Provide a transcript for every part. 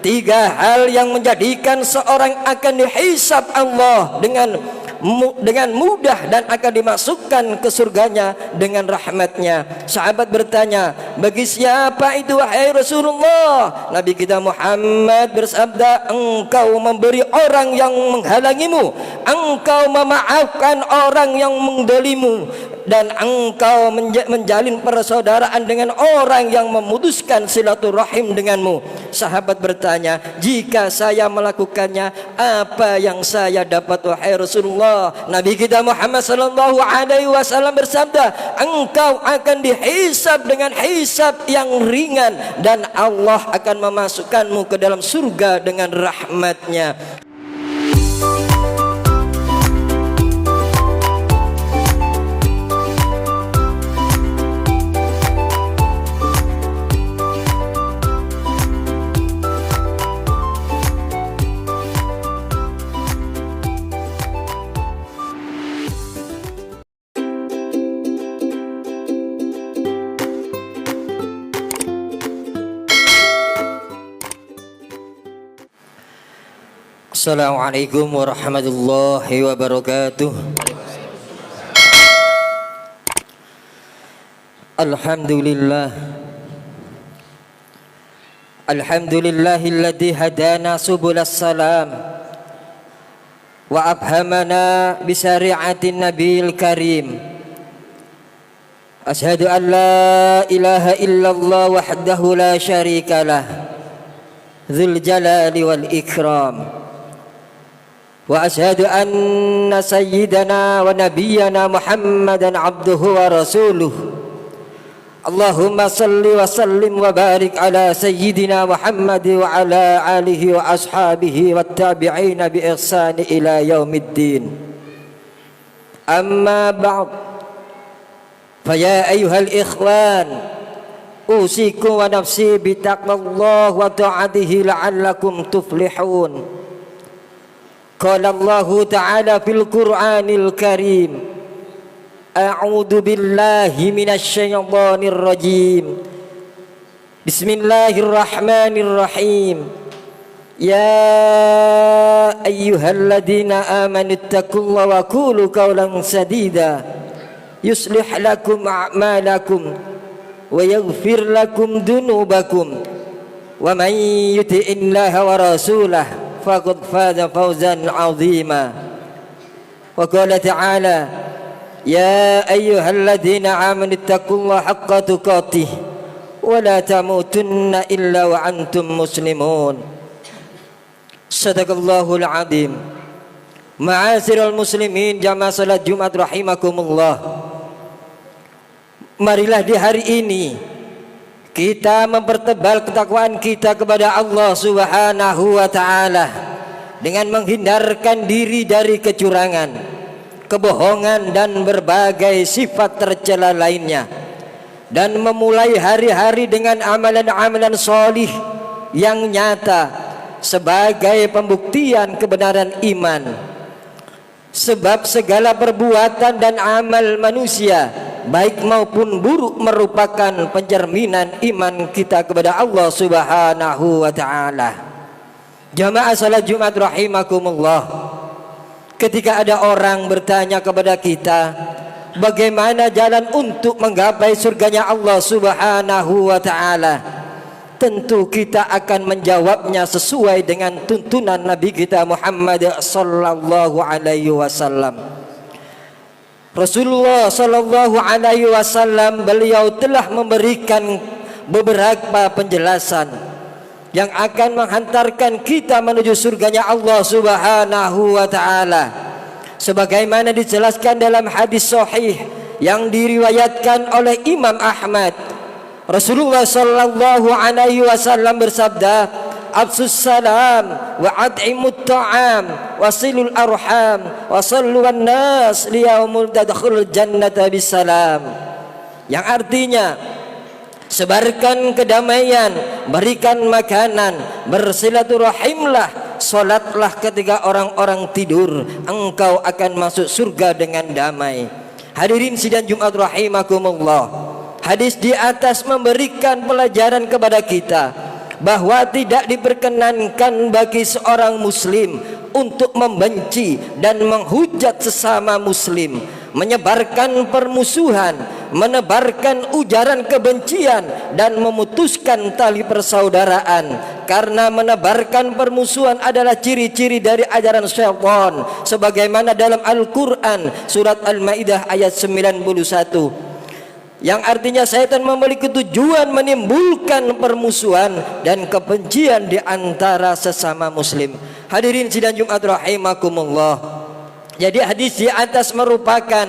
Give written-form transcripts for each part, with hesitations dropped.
Tiga hal yang menjadikan seorang akan dihisab Allah dengan mudah dan akan dimasukkan ke surganya dengan rahmatnya. Sahabat bertanya, bagi siapa itu wahai Rasulullah? Nabi kita Muhammad bersabda, engkau memberi orang yang menghalangimu, engkau memaafkan orang yang mendolimu, dan engkau menjalin persaudaraan dengan orang yang memutuskan silaturahim denganmu. Sahabat bertanya, jika saya melakukannya, apa yang saya dapat wahai Rasulullah? Nabi kita Muhammad sallallahu alaihi wasallam bersabda, engkau akan dihisab dengan hisab yang ringan dan Allah akan memasukkanmu ke dalam surga dengan rahmatnya. Assalamualaikum warahmatullahi wabarakatuh. Alhamdulillahilladzi hadana subulas salam wa abhamana bisyari'atin nabiyil karim. Asyhadu an la ilaha illallah wahdahu la syarikalah dzul jalali wal ikram. Wa asyhadu anna sayyidana wa nabiyyana Muhammadan abduhu wa rasuluh. Allahumma salli wa sallim wa barik ala sayyidina Muhammad wa ala alihi wa ashabihi wa tabi'ina bi ihsani ila yaumiddin. Amma ba'd, fa ya ayyuhal ikhwan, usikum wa nafsi bi taqwallah wa ta'atihi la'allakum tuflihun. Qala Allah Ta'ala fil Qur'anil Karim, a'udzu billahi minasy syaithanir rajim. Bismillahirrahmanirrahim. Ya ayyuhalladzina amanu taqullaha wa qulu qawlan sadida yuslih lakum a'malakum wa yaghfir lakum dunubakum wa man yuti'illaha wa rasulahu faqad faza fawzan 'azima. Wa qala ta'ala, ya ayyuhalladzina amanu taqullaha haqqa tuqatih wa la tamutunna illa wa antum muslimun. Shadaqallahul 'azim. Ma'asyiral muslimin jamaah salat Jumat rahimakumullah. Marilah di hari ini kita mempertebal ketakwaan kita kepada Allah Subhanahu wa ta'ala dengan menghindarkan diri dari kecurangan, kebohongan dan berbagai sifat tercela lainnya, dan memulai hari-hari dengan amalan-amalan solih yang nyata sebagai pembuktian kebenaran iman. Sebab segala perbuatan dan amal manusia baik maupun buruk merupakan pencerminan iman kita kepada Allah Subhanahu wa ta'ala. Jamaah salat Jumat rahimakumullah, ketika ada orang bertanya kepada kita bagaimana jalan untuk menggapai surganya Allah Subhanahu wa ta'ala, tentu kita akan menjawabnya sesuai dengan tuntunan Nabi kita Muhammad sallallahu alaihi wasallam. Rasulullah sallallahu alaihi wasallam beliau telah memberikan beberapa penjelasan yang akan menghantarkan kita menuju surganya Allah Subhanahu wa ta'ala, sebagaimana dijelaskan dalam hadis sahih yang diriwayatkan oleh Imam Ahmad. Rasulullah sallallahu alaihi wasallam bersabda, absus salam wa at'imut ta'am wasilul arham wa sallu wan nas liyaumul tadkhulul jannata bisalam. Yang artinya, sebarkan kedamaian, berikan makanan, bersilaturahimlah, salatlah ketika orang-orang tidur, engkau akan masuk surga dengan damai. Hadirin sidang Jumat rahimakumullah, hadis di atas memberikan pelajaran kepada kita bahwa tidak diperkenankan bagi seorang muslim untuk membenci dan menghujat sesama muslim, menyebarkan permusuhan, menebarkan ujaran kebencian dan memutuskan tali persaudaraan. Karena menebarkan permusuhan adalah ciri-ciri dari ajaran syaitan, sebagaimana dalam Al-Quran surat Al-Maidah ayat 91, yang artinya syaitan memiliki tujuan menimbulkan permusuhan dan kebencian di antara sesama muslim. Hadirin sidang Jumat rahimakumullah. Jadi hadis di atas merupakan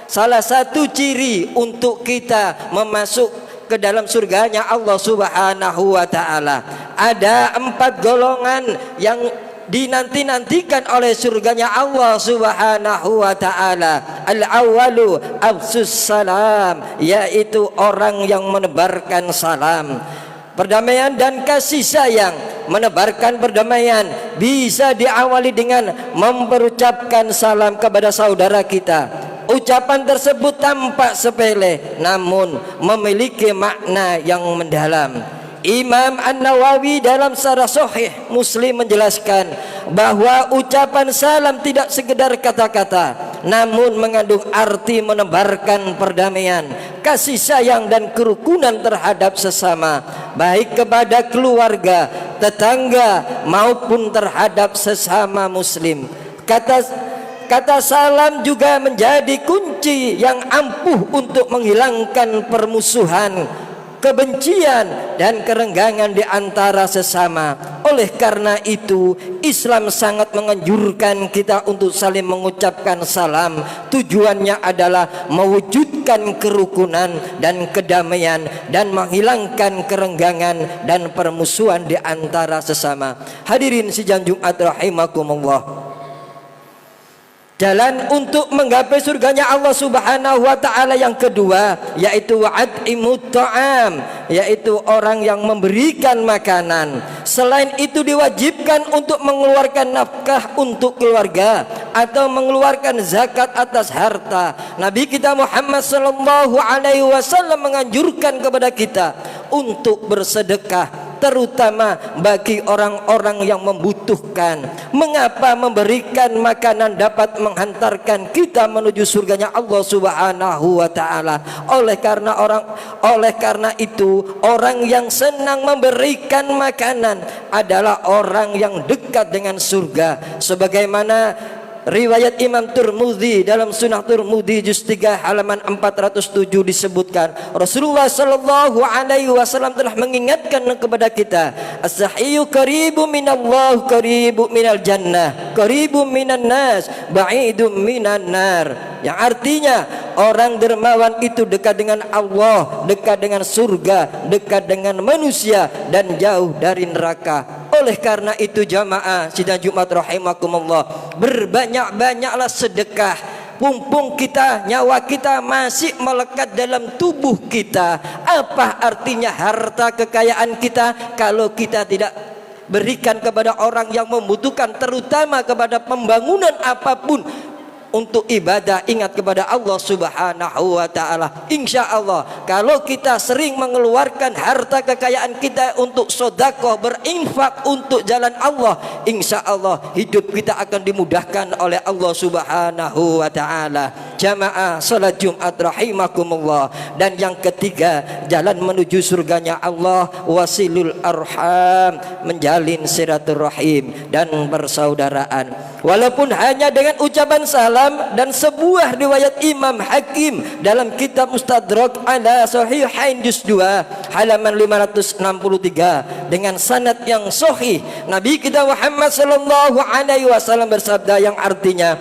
salah satu ciri untuk kita masuk ke dalam surganya Allah Subhanahu wa taala. Ada 4 golongan yang dinanti-nantikan oleh surganya Allah Subhanahu wa taala. Al-awwalu afsus salam, yaitu orang yang menebarkan salam. Perdamaian dan kasih sayang, menebarkan perdamaian bisa diawali dengan memperucapkan salam kepada saudara kita. Ucapan tersebut tampak sepele namun memiliki makna yang mendalam. Imam An-Nawawi dalam Syarah Sahih Muslim menjelaskan bahwa ucapan salam tidak sekedar kata-kata, namun mengandung arti menebarkan perdamaian, kasih sayang dan kerukunan terhadap sesama, baik kepada keluarga, tetangga maupun terhadap sesama muslim. Kata salam juga menjadi kunci yang ampuh untuk menghilangkan permusuhan, kebencian dan kerenggangan di antara sesama. Oleh karena itu, Islam sangat menganjurkan kita untuk saling mengucapkan salam. Tujuannya adalah mewujudkan kerukunan dan kedamaian dan menghilangkan kerenggangan dan permusuhan di antara sesama. Hadirin sidang Jumat rahimakumullah. Jalan untuk menggapai surganya Allah Subhanahu wa taala yang kedua yaitu wa'at'imut ta'am, yaitu orang yang memberikan makanan. Selain itu diwajibkan untuk mengeluarkan nafkah untuk keluarga atau mengeluarkan zakat atas harta. Nabi kita Muhammad sallallahu alaihi wasallam menganjurkan kepada kita untuk bersedekah, terutama bagi orang-orang yang membutuhkan. Mengapa memberikan makanan dapat menghantarkan kita menuju surganya Allah Subhanahu wa taala? Oleh karena itu orang yang senang memberikan makanan adalah orang yang dekat dengan surga, sebagaimana riwayat Imam Tirmidzi dalam Sunan Tirmidzi juz 3 halaman 407 disebutkan Rasulullah sallallahu alaihi wasallam telah mengingatkan kepada kita, as-sahiyyu qaribu minallah qaribu minal jannah qaribu minan nas ba'idum minan nar, yang artinya orang dermawan itu dekat dengan Allah, dekat dengan surga, dekat dengan manusia dan jauh dari neraka. Oleh karena itu jamaah sidang Jumat rahimakumullah, berbanyak-banyaklah sedekah. Mumpung kita, nyawa kita masih melekat dalam tubuh kita. Apa artinya harta kekayaan kita kalau kita tidak berikan kepada orang yang membutuhkan, terutama kepada pembangunan apapun untuk ibadah, ingat kepada Allah Subhanahu wa taala. Insya Allah kalau kita sering mengeluarkan harta kekayaan kita untuk sedekah, berinfak untuk jalan Allah, insya Allah hidup kita akan dimudahkan oleh Allah Subhanahu wa taala. Jamaah salat Jumat rahimakumullah. Dan yang ketiga, jalan menuju surganya Allah wasilul arham, menjalin silaturahim dan persaudaraan. Walaupun hanya dengan ucapan salam, dan sebuah riwayat Imam Hakim dalam kitab Mustadrak ala Sahihain juz 2 halaman 563 dengan sanad yang sahih, Nabi kita Muhammad sallallahu alaihi wasallam bersabda yang artinya,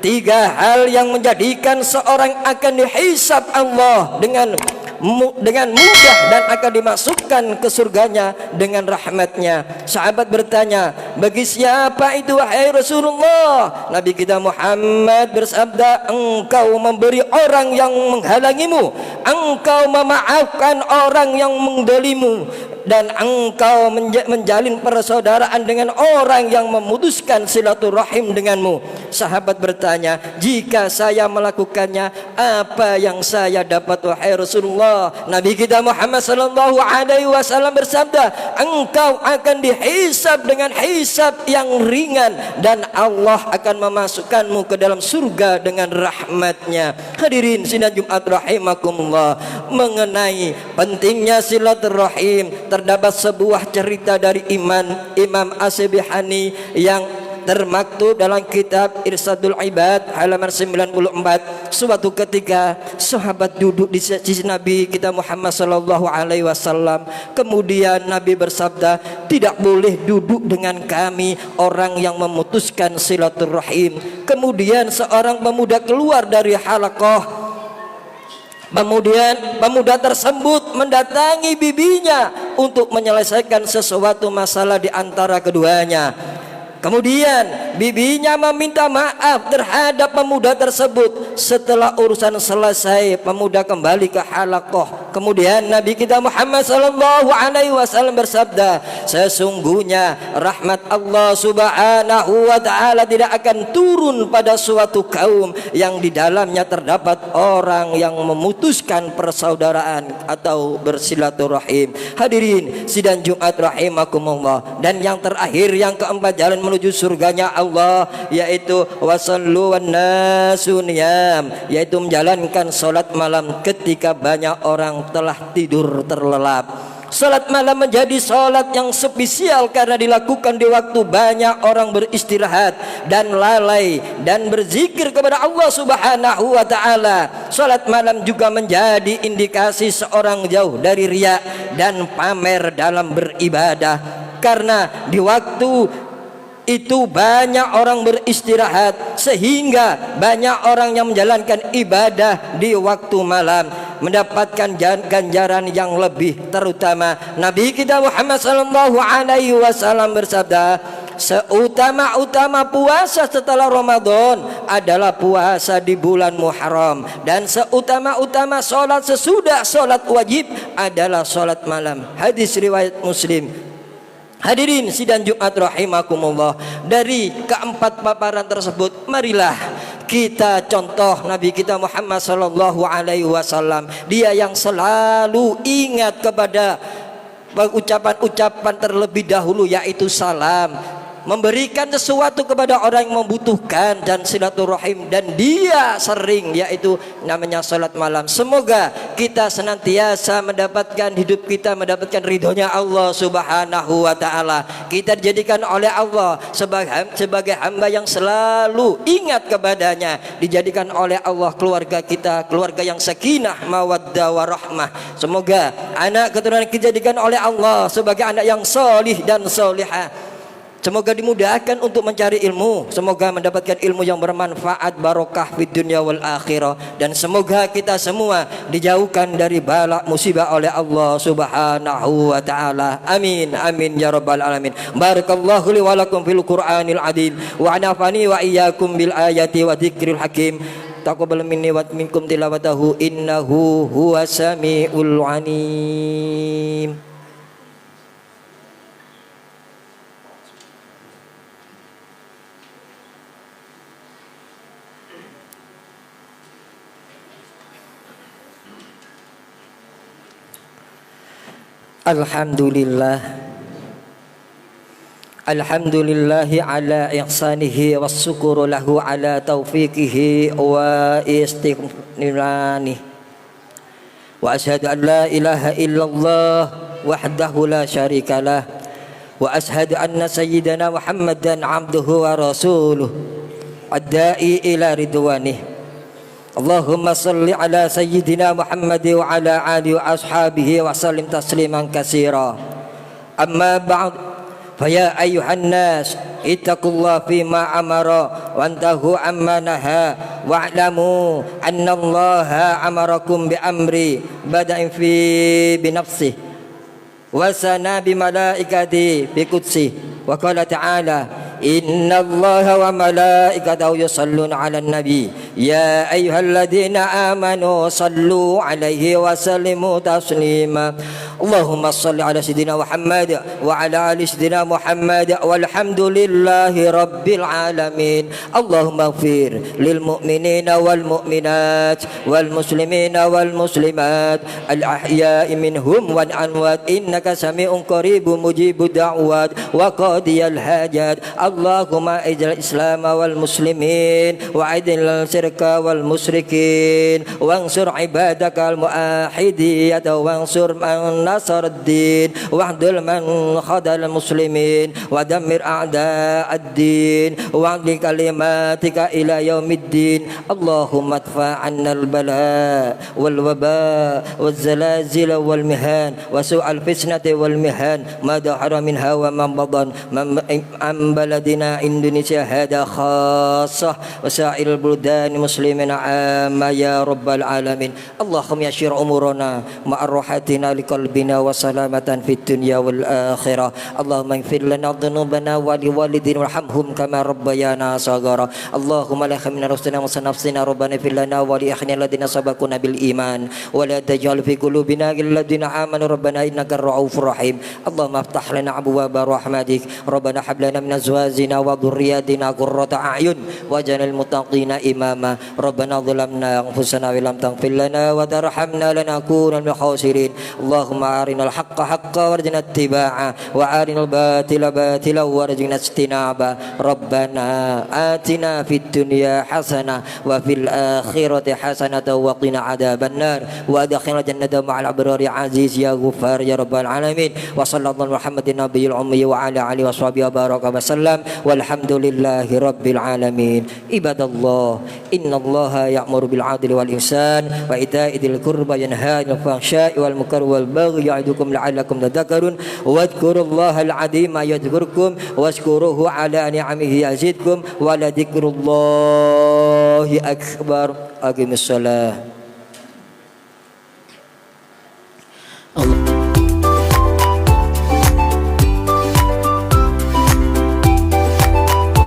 3 hal yang menjadikan seorang akan dihisab Allah dengan mudah dan akan dimasukkan ke surganya dengan rahmatnya. Sahabat bertanya, bagi siapa itu wahai Rasulullah? Nabi kita Muhammad bersabda, engkau memberi orang yang menghalangimu, engkau memaafkan orang yang mendolimu, dan engkau menjalin persaudaraan dengan orang yang memutuskan silaturahim denganmu. Sahabat bertanya, jika saya melakukannya, apa yang saya dapat wahai Rasulullah? Nabi kita Muhammad sallallahu alaihi wasallam bersabda, engkau akan dihisab dengan hisab yang ringan dan Allah akan memasukkanmu ke dalam surga dengan rahmatnya. Hadirin sidang Jumat rahimakumullah, mengenai pentingnya silaturahim terdapat sebuah cerita dari Imam As-Sibhani yang termaktub dalam kitab Irsadul Ibad halaman 94. Suatu ketika sahabat duduk di sisi Nabi kita Muhammad sallallahu alaihi wasallam. Kemudian Nabi bersabda, tidak boleh duduk dengan kami orang yang memutuskan silaturahim. Kemudian seorang pemuda keluar dari halaqah. Kemudian pemuda tersebut mendatangi bibinya untuk menyelesaikan sesuatu masalah di antara keduanya. Kemudian bibinya meminta maaf terhadap pemuda tersebut. Setelah urusan selesai, pemuda kembali ke halaqah. Kemudian Nabi kita Muhammad sallallahu alaihi wasallam bersabda, sesungguhnya rahmat Allah subhanahu wa ta'ala tidak akan turun pada suatu kaum yang di dalamnya terdapat orang yang memutuskan persaudaraan atau bersilaturahim. Hadirin sidang Jumat rahimakumullah. Dan yang terakhir, yang keempat, jalan menuju surganya Allah, yaitu wasallu wan nasu niyam, yaitu menjalankan salat malam ketika banyak orang telah tidur terlelap. Salat malam menjadi salat yang spesial karena dilakukan di waktu banyak orang beristirahat dan lalai dan berzikir kepada Allah subhanahu wa ta'ala. Salat malam juga menjadi indikasi seorang jauh dari riya dan pamer dalam beribadah, karena di waktu itu banyak orang beristirahat, sehingga banyak orang yang menjalankan ibadah di waktu malam mendapatkan ganjaran yang lebih. Terutama Nabi kita Muhammad sallallahu alaihi wasallam bersabda, seutama-utama puasa setelah Ramadan adalah puasa di bulan Muharram, dan seutama-utama solat sesudah solat wajib adalah solat malam. Hadis riwayat Muslim. Hadirin sidang Jumat rahimakumullah, dari keempat paparan tersebut marilah kita contoh Nabi kita Muhammad sallallahu alaihi wasallam. Dia yang selalu ingat kepada ucapan-ucapan terlebih dahulu, yaitu salam, memberikan sesuatu kepada orang yang membutuhkan, dan silaturahim, dan dia sering, yaitu namanya salat malam. Semoga kita senantiasa mendapatkan, hidup kita mendapatkan ridhonya Allah subhanahu wa ta'ala. Kita dijadikan oleh Allah sebagai hamba yang selalu ingat kepadanya, dijadikan oleh Allah keluarga kita keluarga yang sakinah mawaddah warahmah. Semoga anak keturunan kita dijadikan oleh Allah sebagai anak yang solih dan solihah. Semoga dimudahkan untuk mencari ilmu, semoga mendapatkan ilmu yang bermanfaat, barokah fid dunya wal akhirah, dan semoga kita semua dijauhkan dari bala musibah oleh Allah subhanahu wa ta'ala. Amin amin ya rabbal alamin. Barakallahu li wa lakum fil Qur'anil azim wa nafani wa iyyakum bil ayati wa dzikril hakim. Taqabbal minni wa minkum tilawatahu innahu huwas samiul alim. Alhamdulillah, alhamdulillahi ala ihsanihi wasyukuru lahu ala taufiqihi wa istighfarihi. Wa asyhadu an la ilaha illallah wahdahu la syarikalah, wa asyhadu anna sayyidana Muhammadan abduhu wa rasuluh ad-da'i ila ridwanih. Allahumma salli ala sayyidina Muhammad wa ala alihi wa ashabihi wa sallim tasliman katsira. Amma ba'd, fa ya ayyuhan nas ittaqullaha fima amara wa antahu amma naha wa'lamu anna Allaha amarakum bi amri bada'in fi bi nafsihi wa sana bi malaikati bi qudsihi wa qala ta'ala inna Allaha wa malaikatahu yusalluna 'alan nabi ya ayyuhalladzina amanu sallu 'alaihi wa sallimu taslima. Allahumma salli ala Sayyidina Muhammad wa ala ali Sayyidina Muhammad walhamdulillahi rabbil alamin. Allahumma ighfir lil mu'minina wal mu'minat wal muslimina wal muslimat al ahya'i minhum wal amwat innaka sami'un qaribun mujibud da'wat wa qadiyal hajat. Allahumma ij'al islam wal muslimin wa adil syirka wal musyrikin wansur ibadakal muahidin wansur man nasar ad-din wahdul man khadal muslimin wa dammir a'da ad-din wa li kalimatika ila yaumiddin. Allahumma adfa 'anna al-bala wal waba wal zalazil wal mihan wa su'al fitnati wal mihan ma dahara minha wa man badan am baladina Indonesia hada khassah wa sa'il buldan muslimin amma ya rabbal alamin. Allahumma yashir umurana ma'arrahatina liqalbina wa salamatan fid dunya wal akhirah. Allahumma ighfir lana dhunubana wa liwalidina warhamhum kama rabbayana saghara. Allahumma la khamina rustina wa sanafsina rabbana fil lana wa li akhina alladhina sabaquna bil iman wa la taj'al fi qulubina ghillan ladzina amanu rabbana innaka ra'ufur rahim. Allahumma iftah lana abwaaba rahmatik rabbana hab lana min azwajina wa dhurriyyatina qurrata a'yun waj'alna muttaqina imama. Rabbana zalamna anfusana wa lam taghfir lana wa tarhamna lanakunanna minal khasirin. Allahumma arinal haqqa haqqan warzuqna ittiba'a wa arinal batila batila warzuqna ijtinaba. Rabbana atina fid dunya hasanah wa fil akhirati hasanah wa qina adzabannar wa adkhilna jannata ma'al abrari aziz ya ghaffar ya rabbal alamin. Wa sallallahu Muhammadin nabiyil ummi wa ala alihi wa sahbihi baraka wa sallam walhamdulillahi rabbil alamin. Ibadallah innallaha ya'muru bil 'adli wal ihsan wa ita'i dzil qurba yanha 'anil fahsya'i wal munkari wal baghi ya'idukum la'allakum tadhakkarun wadhkurullaha al-'azima yadhkurkum washkuruhu 'ala ni'amihi yazidkum wa la dzikrullahi akbar. Aqimissalah.